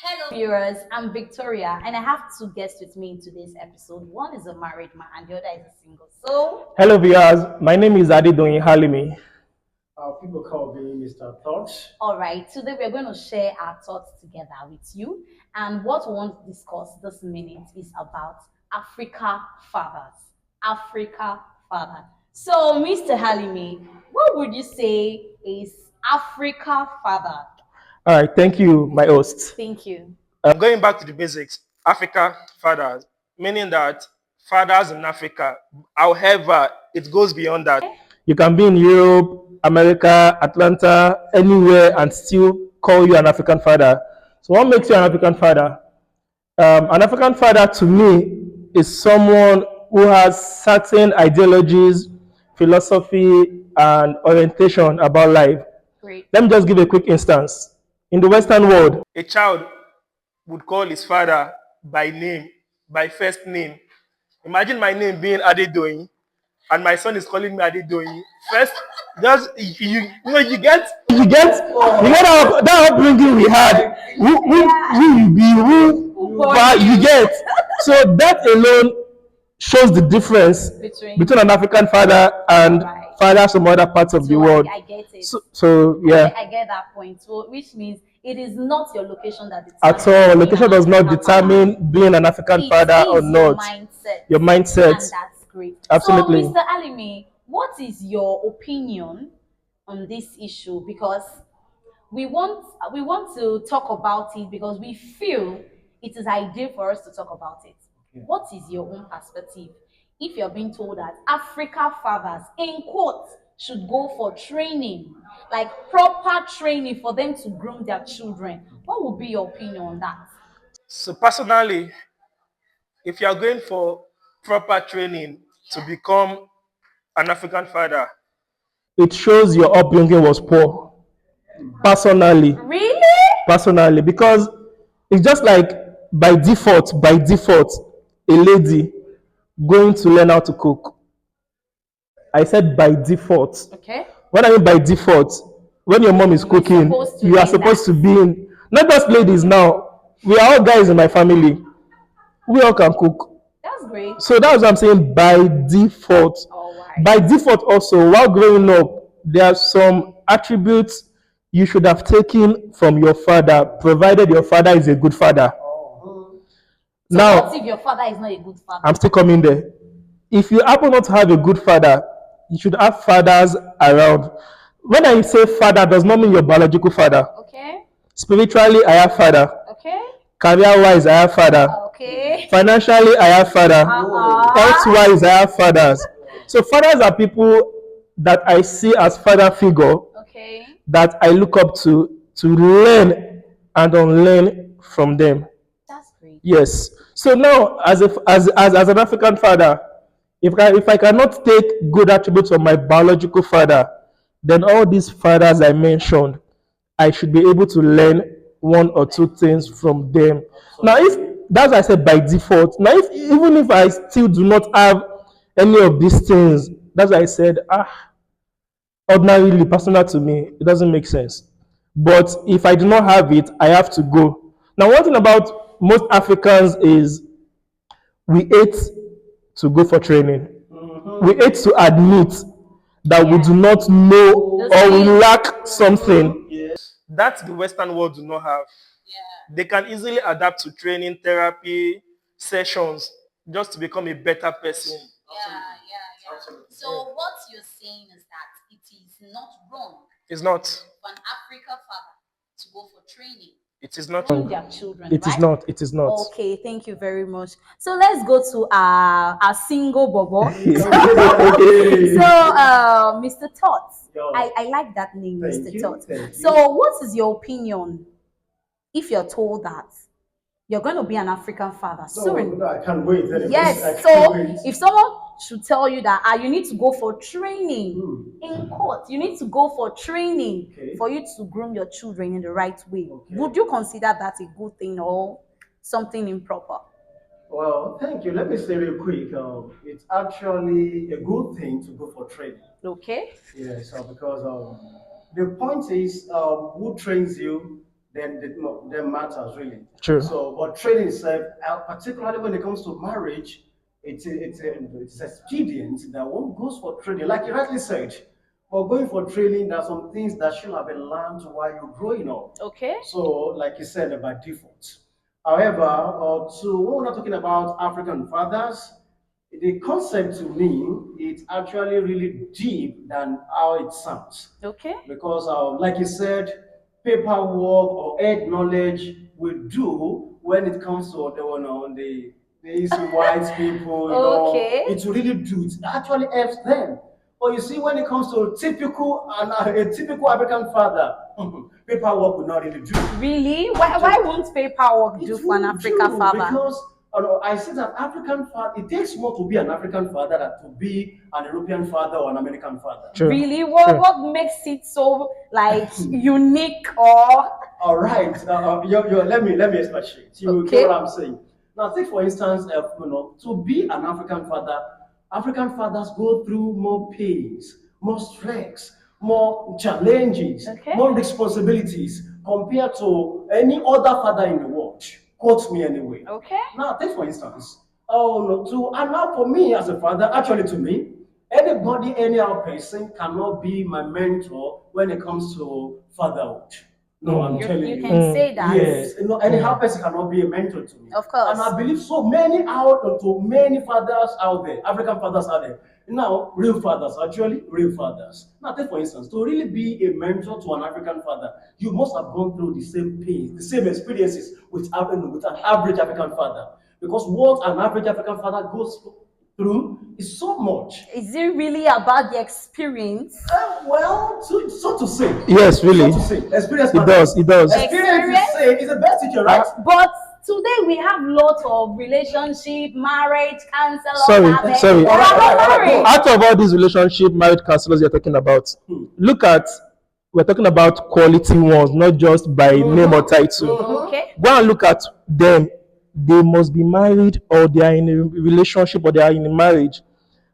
Hello, viewers. I'm Victoria, and I have two guests with me in today's episode. One is a married man, and the other is a single. So, Hello, viewers. My name is Adedoyin Halimi. People call me Mr. Thoughts. all right, today we're going to share our thoughts together with you. And what we want to discuss this minute is about Africa fathers. Africa father. So, Mr. Halimi, what would you say is Africa father? All right, thank you, my host. Thank you. Going back to the basics, Africa fathers, meaning that fathers in Africa. However, it goes beyond that. You can be in Europe, America, Atlanta, anywhere, and still call you an African father. So, what makes you an African father? An African father, to me, is someone who has certain ideologies, philosophy, and orientation about life. Great. Let me just give a quick instance. In the Western world, a child would call his father by name, by first name. Imagine my name being Adedoyin, and my son is calling me Adedoyin. First, just that upbringing we had. Who you be, you get. So that alone shows the difference between an African father and fathers from other parts of the world. I get it. So yeah. I get that point. So, which means it is not your location that determines. At all, location does not determine being an African father or not. Your mindset. And that's great. Absolutely. So, Mr. Alimi, what is your opinion on this issue? Because we want to talk about it because we feel it is ideal for us to talk about it. What is your own perspective? If you're being told that Africa fathers, in quotes, should go for training, like proper training for them to groom their children, what would be your opinion on that? So personally, if you are going for proper training to become an African father, it shows your upbringing was poor. Personally. Really? Personally, because it's just like by default, a lady going to learn how to cook. I said by default. Okay. What I mean by default, when your mom is cooking, you are supposed to be in, not just ladies now, we are all guys in my family. We all can cook. That's great. So that's what I'm saying by default. Right. By default also, while growing up, there are some attributes you should have taken from your father, provided your father is a good father. So now, what if your father is not a good father? I'm still coming there. If you happen not to have a good father, you should have fathers around. When I say father, does not mean your biological father. Okay. Spiritually, I have father. Okay. Career-wise, I have father. Okay. Financially, I have father. Health-wise, I have fathers. So fathers are people that I see as father figure. Okay. That I look up to learn and unlearn from them. That's great. Yes. So now, as an African father, if I cannot take good attributes from my biological father, then all these fathers I mentioned, I should be able to learn one or two things from them. Now, if that's what I said by default. Now, even if I still do not have any of these things, that's why I said, ordinarily personal to me, it doesn't make sense. But if I do not have it, I have to go. Now, one thing about most Africans is we hate to go for training. We hate to admit that we do not know or we lack something. Yes. That the Western world do not have. Yeah. They can easily adapt to training, therapy, sessions, just to become a better person. Yeah. So what you're saying is that it is not wrong. It's not. For an African father to go for training. It is not. Their children. It is not. It is not. Okay, thank you very much. So let's go to our single bobo. So, Mr. Tots, I like that name, Mr. Tots. So, what is your opinion if you're told that you're going to be an African father soon? No, I can't wait. Yes. So, if someone should tell you that you need to go for training in court, you need to go for training for you to groom your children in the right way. Would you consider that a good thing or something improper? Well, thank you. Let me say real quick. It's actually a good thing to go for training. Okay. Yes, because the point is, who trains you then matters really. True. So, but training itself, particularly when it comes to marriage, it's expedient that one goes for training, like you rightly said. For going for training, there are some things that should have been learned while you're growing up. Okay. So, like you said, by default. However, when we're not talking about African fathers, the concept to me it's actually really deep than how it sounds. Okay. Because, like you said, paperwork or head knowledge we do when it comes to these white people, Okay. it really do. It actually helps them. But you see, when it comes to a typical African father, paperwork will not really do. Really? Why won't paperwork do It for an will African do, father? because I see that African father, it takes more to be an African father than to be an European father or an American father. True. Really? What makes it so like unique or All right, let me expatiate. You Okay. get what I'm saying. Now, take for instance, to be an African father, African fathers go through more pains, more stress, more challenges, Okay. more responsibilities compared to any other father in the world. Quote me anyway. okay? Now, take for instance, and now for me as a father, actually to me, anybody, any other person cannot be my mentor when it comes to fatherhood. No, I'm You, telling you you. can say that. Yes, any other person cannot be a mentor to me. Of course. And I believe many fathers out there, African fathers out there. Now, real fathers, actually, real fathers. Now, take for instance, to really be a mentor to an African father, you must have gone through the same pains, the same experiences with an average African father. Because what an average African father goes through is so much. Is it really about the experience? So to say. Yes, really. So to say. Experience It matters. does. It does. Experience is the best teacher, right? But today we have lots of relationship, marriage, counselors. Sorry, out there. sorry. They are not Alright. married. Out of all these relationship, marriage counselors you're talking about, look at, we're talking about quality ones, not just by name or title. Okay. Go and look at them. They must be married, or they are in a relationship, or they are in a marriage.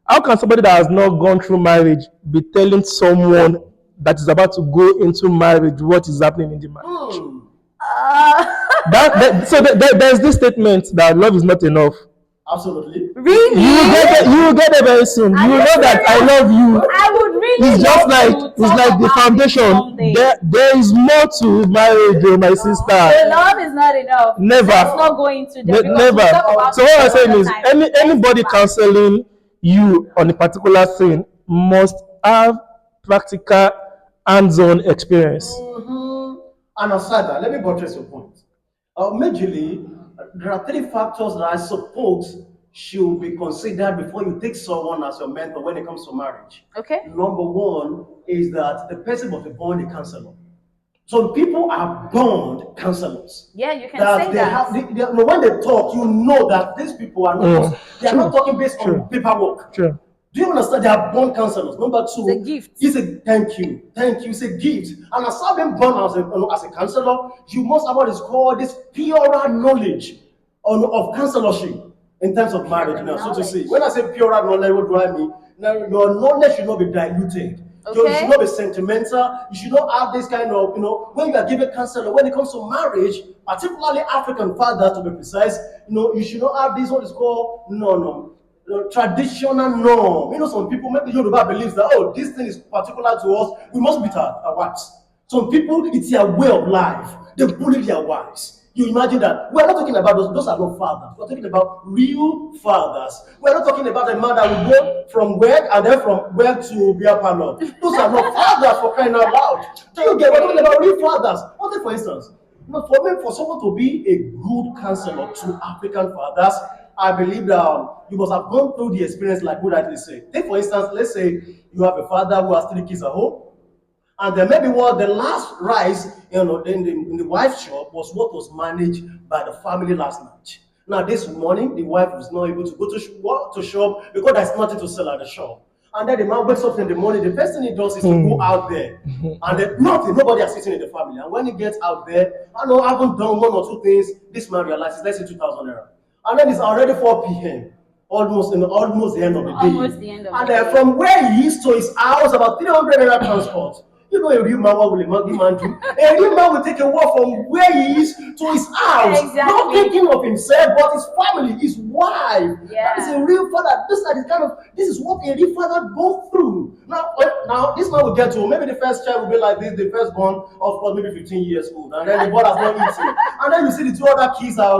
How can somebody that has not gone through marriage be telling someone that is about to go into marriage what is happening in the marriage? There's this statement that love is not enough. Absolutely. Really? You will get it very soon. Are You you know that I serious? love you. I would really It's just love like to it's talk like the about it foundation. someday. There is more to marriage, my The sister. love is not enough. Never. Let's not go into that. because Never. we'll talk about So it what I'm saying another is, time. anybody Let's counseling you on a particular thing must have practical, hands-on experience. And aside that, let me buttress your point. Majorly, there are three factors that I suppose should be considered before you take someone as your mentor when it comes to marriage. Okay. Number one is that the person must be born a counselor. Some people are born counselors. Yeah, you can That say they that. have, when they talk, you know that these people are not they are not talking based on paperwork. Sure. Do you understand? They are born counselors. Number two, It's a gift. It's a thank you. It's a gift. And as I've been born as a counselor, you must have what is called this purer knowledge of counselorship in terms of marriage. Now, so to say, when I say purer knowledge, what do I mean? Now, your knowledge should not be diluted. You Okay. should not be sentimental. You should not have this kind of, when you are given counselor, when it comes to marriage, particularly African fathers to be precise, you should not have this what is called traditional norm. Some people, maybe Yoruba believes that, this thing is particular to us, we must beat our wives. Some people, it's their way of life. They bully their wives. You imagine that. We're not talking about those are not fathers. We're talking about real fathers. We're not talking about a man that will go from work and then from work to beer parlor. Those are not fathers, for crying out loud. Do you get? We're talking about real fathers. For instance, for someone to be a good counselor to African fathers, I believe that you must have gone through the experience, like what I said. Take for instance, let's say you have a father who has 3 kids at home, and then maybe the last rice in the wife's shop was what was managed by the family last night. Now this morning, the wife was not able to go to shop because there's nothing to sell at the shop. And then the man wakes up in the morning, the first thing he does is to go out there. And then nobody is sitting in the family. And when he gets out there, I haven't done 1 or 2 things, this man realizes, let's say 2,000 naira. And then it's already 4 p.m. Almost the end of the day. Almost the end of and the day. from where he is to his house, about 300 naira transport. You know, a real man, what will a man do? A real man will take a walk from where he is to his house, not Exactly. thinking of himself, but his family, his wife. That is Yeah. a real father. This is what a real father goes through. Now this man will get to maybe the first child will be like this, the firstborn, of course, maybe 15 years old, and then the boy has not eaten, and then you see the two other kids are,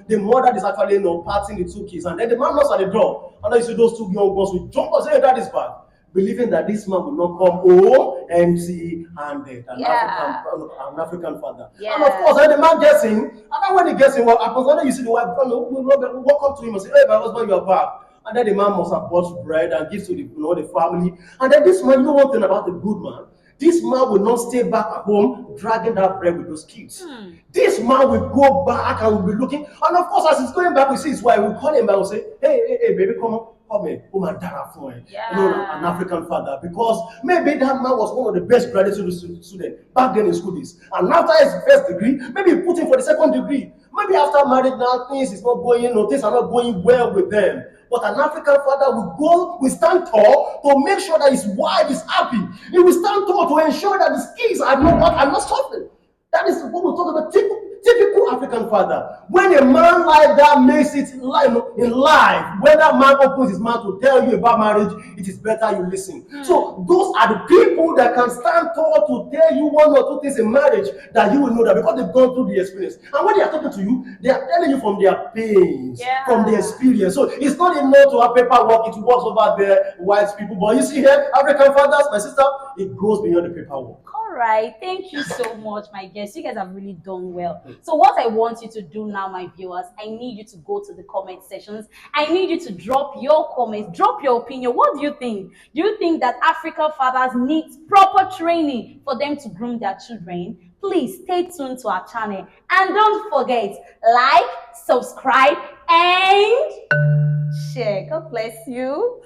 the mother is actually, patting the two kids, and then the man knocks at the door, and then you see those two young ones will jump and say, hey, that is bad, believing that this man will not come home empty-handed, Yeah. An African father. Yeah. And of course, when the man gets in, and then when he gets in, what happens? And then you see the wife, will walk up to him and say, hey, my husband, you are back. And then the man must have bought bread and gives to the family. And then this man, you know one thing about the good man? This man will not stay back at home dragging that bread with those kids. This man will go back and will be looking. And of course, as he's going back, we see his wife. Will call him back and say, hey, baby, come on. Come here, and dara for him. Yeah. An African father, because maybe that man was one of the best graduate students back then in school days. And after his first degree, maybe he put him for the second degree. Maybe after marriage now things is not going, things are not going well with them. But an African father will stand tall to make sure that his wife is happy. He will stand tall to ensure that his kids are not suffering. That is what we talk about. Typical African father. When a man like that makes it in life, when that man opens his mouth to tell you about marriage, it is better you listen. So those are the people that can stand tall to tell you one or two things in marriage that you will know that because they've gone through the experience. And when they are talking to you, they are telling you from their pains, Yeah. from their experience. So it's not enough to have paperwork, it works over there, white people. But you see here, African fathers, my sister, it goes beyond the paperwork. All right, thank you so much, my guests. You guys have really done well. So, what I want you to do now, my viewers, I need you to go to the comment sections. I need you to drop your comments, drop your opinion. What do you think? Do you think that African fathers need proper training for them to groom their children? Please stay tuned to our channel and don't forget, like, subscribe, and share. God bless you.